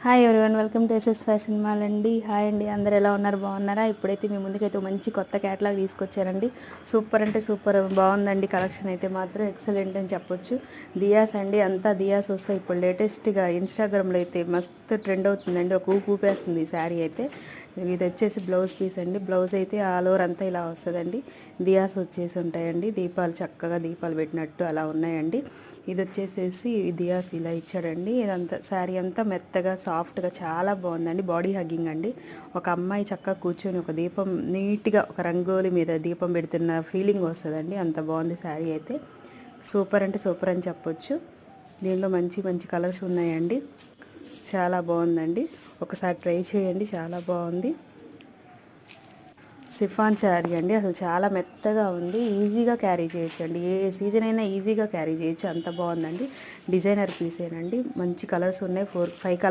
Hi everyone, welcome to SS fashion mall అండి. Hi అండి, అందరు ఎలా ఉన్నారు? బాగున్నారా? ఇప్పుడైతే మీ ముందుకైతే మంచి కొత్త క్యాటలాగ్ తీసుకొచ్చారండి. సూపర్ అంటే సూపర్ బాగుందండి. కలెక్షన్ అయితే మాత్రం ఎక్సలెంట్ అని చెప్పొచ్చు. దియాస్ అండి, అంతా దియాస్ వస్తాయి. ఇప్పుడు లేటెస్ట్గా ఇన్స్టాగ్రామ్లో అయితే మస్తు ట్రెండ్ అవుతుందండి. ఒక ఊపు ఊపేస్తుంది ఈ శారీ అయితే. ఇది వచ్చేసి బ్లౌజ్ పీస్ అండి. బ్లౌజ్ అయితే ఆల్ ఓవర్ అంతా ఇలా వస్తుందండి. దియాస్ వచ్చేసి ఉంటాయండి. దీపాలు చక్కగా దీపాలు పెట్టినట్టు అలా ఉన్నాయండి. ఇది వచ్చేసేసి దియాస్ ఇలా ఇచ్చాడండి. ఇదంతా శారీ అంతా మెత్తగా సాఫ్ట్గా చాలా బాగుందండి. బాడీ హగ్గింగ్ అండి. ఒక అమ్మాయి చక్కగా కూర్చొని ఒక దీపం నీట్గా ఒక రంగోలి మీద దీపం పెడుతున్న ఫీలింగ్ వస్తుందండి. అంత బాగుంది శారీ అయితే. సూపర్ అంటే సూపర్ అని చెప్పొచ్చు. దీనిలో మంచి మంచి కలర్స్ ఉన్నాయండి. చాలా బాగుందండి. ఒకసారి ట్రై చేయండి, చాలా బాగుంది. సిఫాన్ శారీ అండి, అసలు చాలా మెత్తగా ఉంది. ఈజీగా క్యారీ చేయొచ్చు అండి. ఏ సీజన్ అయినా ఈజీగా క్యారీ చేయొచ్చు, అంత బాగుందండి. డిజైనర్ పీసేనండి. మంచి కలర్స్ ఉన్నాయి. 4, 5 కలర్స్